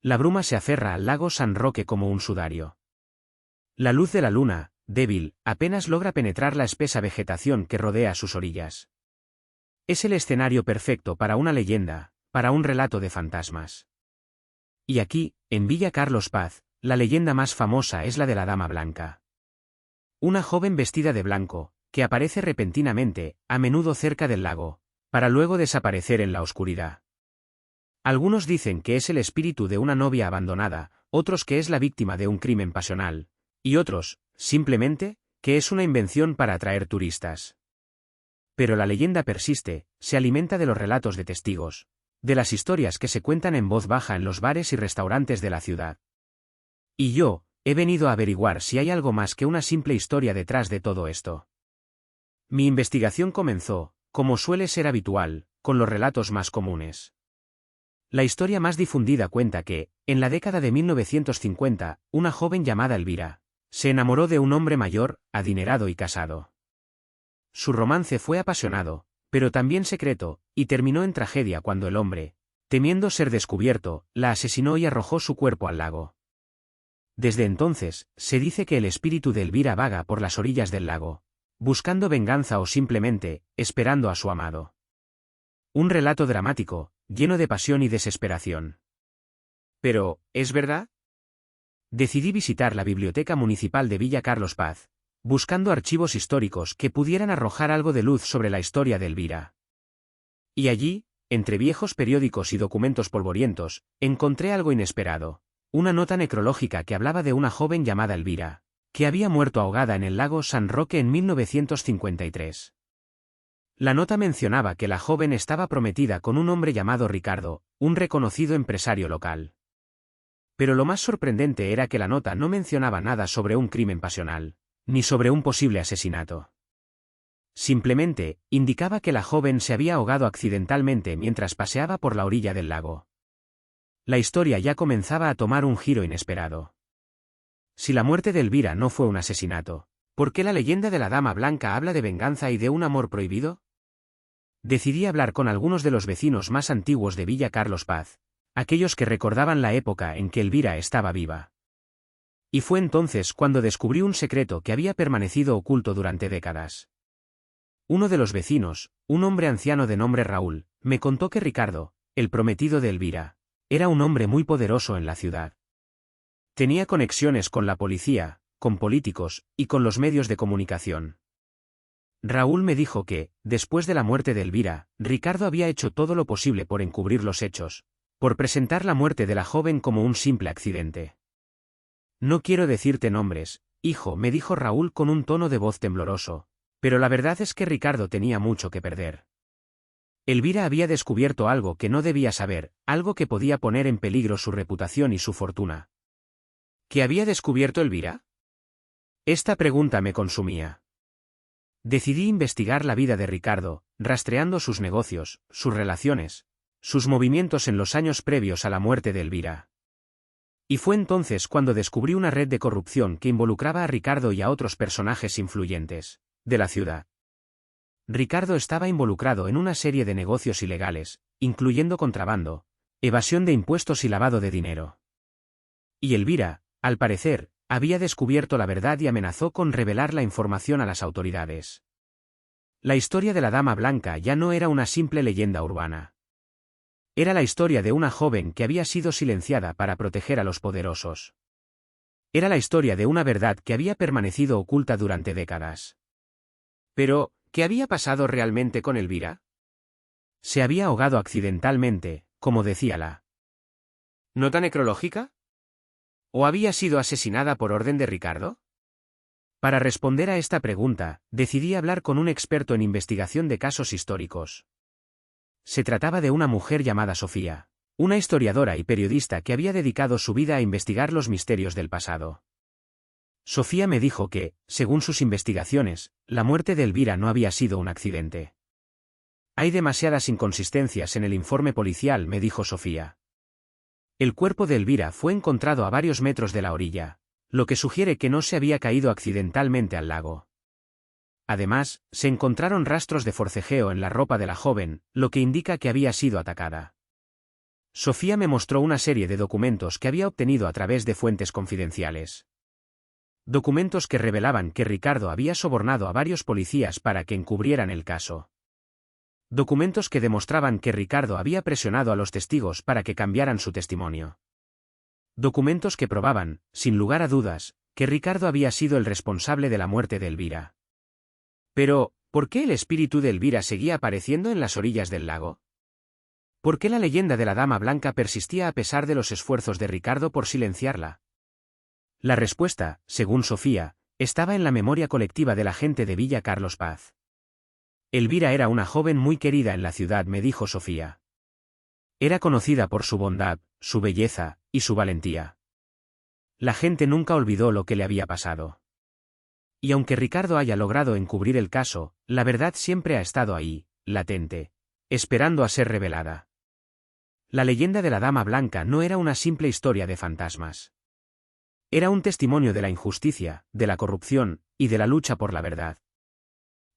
La bruma se aferra al lago San Roque como un sudario. La luz de la luna, débil, apenas logra penetrar la espesa vegetación que rodea sus orillas. Es el escenario perfecto para una leyenda, para un relato de fantasmas. Y aquí, en Villa Carlos Paz, la leyenda más famosa es la de la Dama Blanca. Una joven vestida de blanco, que aparece repentinamente, a menudo cerca del lago, para luego desaparecer en la oscuridad. Algunos dicen que es el espíritu de una novia abandonada, otros que es la víctima de un crimen pasional, y otros, simplemente, que es una invención para atraer turistas. Pero la leyenda persiste, se alimenta de los relatos de testigos, de las historias que se cuentan en voz baja en los bares y restaurantes de la ciudad. Y yo, he venido a averiguar si hay algo más que una simple historia detrás de todo esto. Mi investigación comenzó, como suele ser habitual, con los relatos más comunes. La historia más difundida cuenta que, en la década de 1950, una joven llamada Elvira, se enamoró de un hombre mayor, adinerado y casado. Su romance fue apasionado, pero también secreto, y terminó en tragedia cuando el hombre, temiendo ser descubierto, la asesinó y arrojó su cuerpo al lago. Desde entonces, se dice que el espíritu de Elvira vaga por las orillas del lago, buscando venganza o simplemente, esperando a su amado. Un relato dramático, lleno de pasión y desesperación. Pero, ¿es verdad? Decidí visitar la Biblioteca Municipal de Villa Carlos Paz, buscando archivos históricos que pudieran arrojar algo de luz sobre la historia de Elvira. Y allí, entre viejos periódicos y documentos polvorientos, encontré algo inesperado, una nota necrológica que hablaba de una joven llamada Elvira, que había muerto ahogada en el lago San Roque en 1953. La nota mencionaba que la joven estaba prometida con un hombre llamado Ricardo, un reconocido empresario local. Pero lo más sorprendente era que la nota no mencionaba nada sobre un crimen pasional, ni sobre un posible asesinato. Simplemente, indicaba que la joven se había ahogado accidentalmente mientras paseaba por la orilla del lago. La historia ya comenzaba a tomar un giro inesperado. Si la muerte de Elvira no fue un asesinato, ¿por qué la leyenda de la Dama Blanca habla de venganza y de un amor prohibido? Decidí hablar con algunos de los vecinos más antiguos de Villa Carlos Paz, aquellos que recordaban la época en que Elvira estaba viva. Y fue entonces cuando descubrí un secreto que había permanecido oculto durante décadas. Uno de los vecinos, un hombre anciano de nombre Raúl, me contó que Ricardo, el prometido de Elvira, era un hombre muy poderoso en la ciudad. Tenía conexiones con la policía, con políticos, y con los medios de comunicación. Raúl me dijo que, después de la muerte de Elvira, Ricardo había hecho todo lo posible por encubrir los hechos, por presentar la muerte de la joven como un simple accidente. No quiero decirte nombres, hijo, me dijo Raúl con un tono de voz tembloroso, pero la verdad es que Ricardo tenía mucho que perder. Elvira había descubierto algo que no debía saber, algo que podía poner en peligro su reputación y su fortuna. ¿Qué había descubierto Elvira? Esta pregunta me consumía. Decidí investigar la vida de Ricardo, rastreando sus negocios, sus relaciones, sus movimientos en los años previos a la muerte de Elvira. Y fue entonces cuando descubrí una red de corrupción que involucraba a Ricardo y a otros personajes influyentes de la ciudad. Ricardo estaba involucrado en una serie de negocios ilegales, incluyendo contrabando, evasión de impuestos y lavado de dinero. Y Elvira, al parecer, había descubierto la verdad y amenazó con revelar la información a las autoridades. La historia de la Dama Blanca ya no era una simple leyenda urbana. Era la historia de una joven que había sido silenciada para proteger a los poderosos. Era la historia de una verdad que había permanecido oculta durante décadas. Pero, ¿qué había pasado realmente con Elvira? Se había ahogado accidentalmente, como decía la nota necrológica. ¿O había sido asesinada por orden de Ricardo? Para responder a esta pregunta, decidí hablar con un experto en investigación de casos históricos. Se trataba de una mujer llamada Sofía, una historiadora y periodista que había dedicado su vida a investigar los misterios del pasado. Sofía me dijo que, según sus investigaciones, la muerte de Elvira no había sido un accidente. Hay demasiadas inconsistencias en el informe policial, me dijo Sofía. El cuerpo de Elvira fue encontrado a varios metros de la orilla, lo que sugiere que no se había caído accidentalmente al lago. Además, se encontraron rastros de forcejeo en la ropa de la joven, lo que indica que había sido atacada. Sofía me mostró una serie de documentos que había obtenido a través de fuentes confidenciales. Documentos que revelaban que Ricardo había sobornado a varios policías para que encubrieran el caso. Documentos que demostraban que Ricardo había presionado a los testigos para que cambiaran su testimonio. Documentos que probaban, sin lugar a dudas, que Ricardo había sido el responsable de la muerte de Elvira. Pero, ¿por qué el espíritu de Elvira seguía apareciendo en las orillas del lago? ¿Por qué la leyenda de la Dama Blanca persistía a pesar de los esfuerzos de Ricardo por silenciarla? La respuesta, según Sofía, estaba en la memoria colectiva de la gente de Villa Carlos Paz. Elvira era una joven muy querida en la ciudad, me dijo Sofía. Era conocida por su bondad, su belleza, y su valentía. La gente nunca olvidó lo que le había pasado. Y aunque Ricardo haya logrado encubrir el caso, la verdad siempre ha estado ahí, latente, esperando a ser revelada. La leyenda de la Dama Blanca no era una simple historia de fantasmas. Era un testimonio de la injusticia, de la corrupción, y de la lucha por la verdad.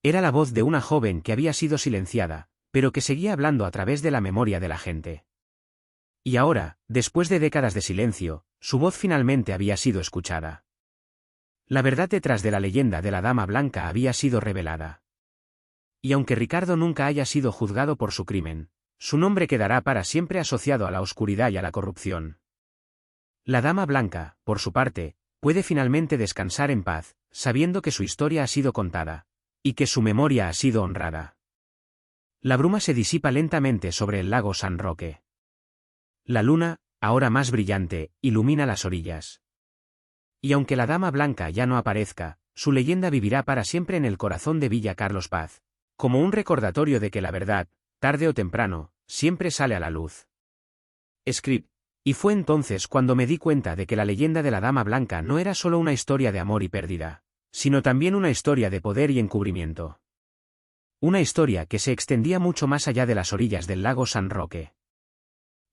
Era la voz de una joven que había sido silenciada, pero que seguía hablando a través de la memoria de la gente. Y ahora, después de décadas de silencio, su voz finalmente había sido escuchada. La verdad detrás de la leyenda de la Dama Blanca había sido revelada. Y aunque Ricardo nunca haya sido juzgado por su crimen, su nombre quedará para siempre asociado a la oscuridad y a la corrupción. La Dama Blanca, por su parte, puede finalmente descansar en paz, sabiendo que su historia ha sido contada, y que su memoria ha sido honrada. La bruma se disipa lentamente sobre el lago San Roque. La luna, ahora más brillante, ilumina las orillas. Y aunque la Dama Blanca ya no aparezca, su leyenda vivirá para siempre en el corazón de Villa Carlos Paz, como un recordatorio de que la verdad, tarde o temprano, siempre sale a la luz. Script. Y fue entonces cuando me di cuenta de que la leyenda de la Dama Blanca no era solo una historia de amor y pérdida, sino también una historia de poder y encubrimiento. Una historia que se extendía mucho más allá de las orillas del lago San Roque.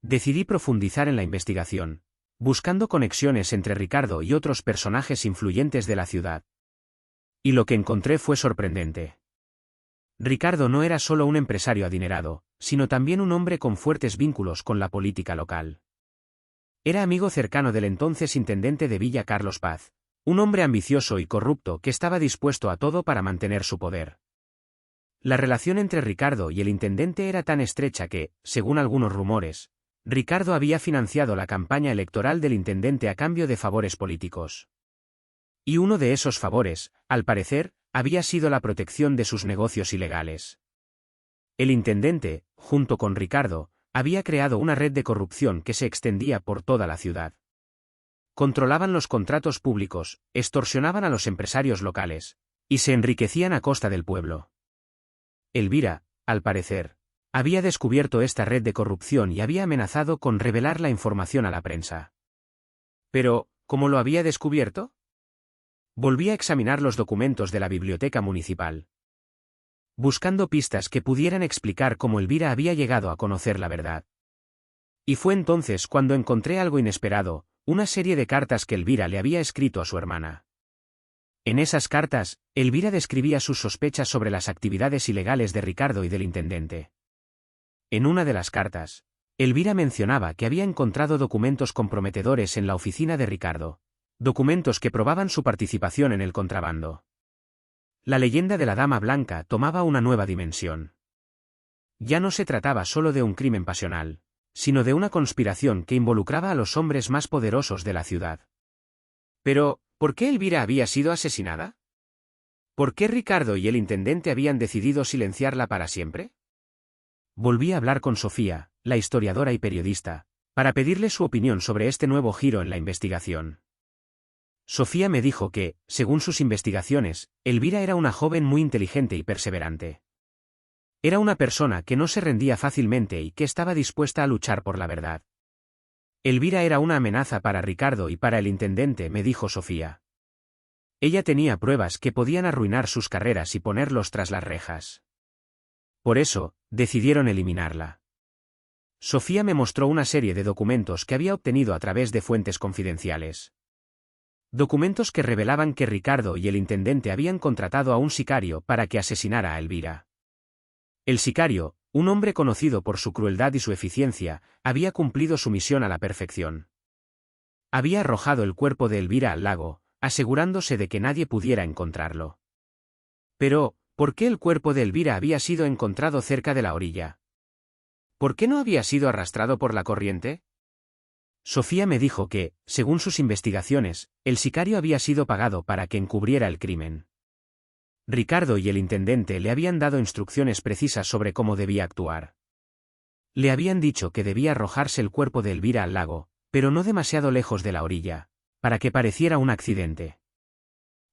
Decidí profundizar en la investigación, buscando conexiones entre Ricardo y otros personajes influyentes de la ciudad. Y lo que encontré fue sorprendente. Ricardo no era solo un empresario adinerado, sino también un hombre con fuertes vínculos con la política local. Era amigo cercano del entonces intendente de Villa Carlos Paz, un hombre ambicioso y corrupto que estaba dispuesto a todo para mantener su poder. La relación entre Ricardo y el intendente era tan estrecha que, según algunos rumores, Ricardo había financiado la campaña electoral del intendente a cambio de favores políticos. Y uno de esos favores, al parecer, había sido la protección de sus negocios ilegales. El intendente, junto con Ricardo, había creado una red de corrupción que se extendía por toda la ciudad. Controlaban los contratos públicos, extorsionaban a los empresarios locales, y se enriquecían a costa del pueblo. Elvira, al parecer, había descubierto esta red de corrupción y había amenazado con revelar la información a la prensa. Pero, ¿cómo lo había descubierto? Volví a examinar los documentos de la biblioteca municipal, buscando pistas que pudieran explicar cómo Elvira había llegado a conocer la verdad. Y fue entonces cuando encontré algo inesperado, una serie de cartas que Elvira le había escrito a su hermana. En esas cartas, Elvira describía sus sospechas sobre las actividades ilegales de Ricardo y del intendente. En una de las cartas, Elvira mencionaba que había encontrado documentos comprometedores en la oficina de Ricardo, documentos que probaban su participación en el contrabando. La leyenda de la Dama Blanca tomaba una nueva dimensión. Ya no se trataba solo de un crimen pasional, sino de una conspiración que involucraba a los hombres más poderosos de la ciudad. Pero, ¿por qué Elvira había sido asesinada? ¿Por qué Ricardo y el intendente habían decidido silenciarla para siempre? Volví a hablar con Sofía, la historiadora y periodista, para pedirle su opinión sobre este nuevo giro en la investigación. Sofía me dijo que, según sus investigaciones, Elvira era una joven muy inteligente y perseverante. Era una persona que no se rendía fácilmente y que estaba dispuesta a luchar por la verdad. Elvira era una amenaza para Ricardo y para el intendente, me dijo Sofía. Ella tenía pruebas que podían arruinar sus carreras y ponerlos tras las rejas. Por eso, decidieron eliminarla. Sofía me mostró una serie de documentos que había obtenido a través de fuentes confidenciales. Documentos que revelaban que Ricardo y el intendente habían contratado a un sicario para que asesinara a Elvira. El sicario, Un hombre conocido por su crueldad y su eficiencia, había cumplido su misión a la perfección. Había arrojado el cuerpo de Elvira al lago, asegurándose de que nadie pudiera encontrarlo. Pero, ¿por qué el cuerpo de Elvira había sido encontrado cerca de la orilla? ¿Por qué no había sido arrastrado por la corriente? Sofía me dijo que, según sus investigaciones, el sicario había sido pagado para que encubriera el crimen. Ricardo y el intendente le habían dado instrucciones precisas sobre cómo debía actuar. Le habían dicho que debía arrojarse el cuerpo de Elvira al lago, pero no demasiado lejos de la orilla, para que pareciera un accidente.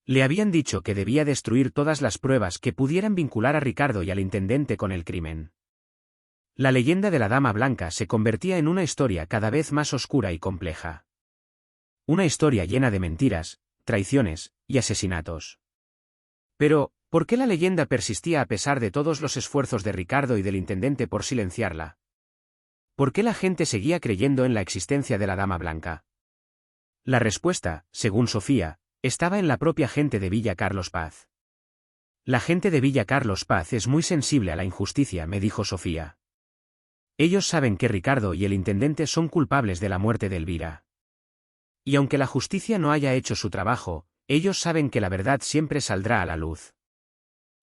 Le habían dicho que debía destruir todas las pruebas que pudieran vincular a Ricardo y al intendente con el crimen. La leyenda de la Dama Blanca se convertía en una historia cada vez más oscura y compleja. Una historia llena de mentiras, traiciones y asesinatos. Pero, ¿por qué la leyenda persistía a pesar de todos los esfuerzos de Ricardo y del intendente por silenciarla? ¿Por qué la gente seguía creyendo en la existencia de la Dama Blanca? La respuesta, según Sofía, estaba en la propia gente de Villa Carlos Paz. La gente de Villa Carlos Paz es muy sensible a la injusticia, me dijo Sofía. Ellos saben que Ricardo y el intendente son culpables de la muerte de Elvira. Y aunque la justicia no haya hecho su trabajo, ellos saben que la verdad siempre saldrá a la luz.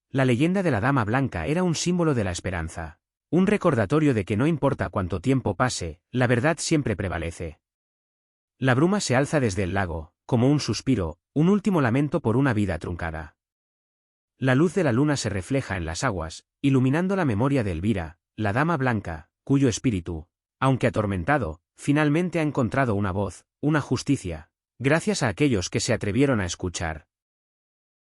La leyenda de la Dama Blanca era un símbolo de la esperanza, un recordatorio de que no importa cuánto tiempo pase, la verdad siempre prevalece. La bruma se alza desde el lago, como un suspiro, un último lamento por una vida truncada. La luz de la luna se refleja en las aguas, iluminando la memoria de Elvira, la Dama Blanca, cuyo espíritu, aunque atormentado, finalmente ha encontrado una voz, una justicia, gracias a aquellos que se atrevieron a escuchar.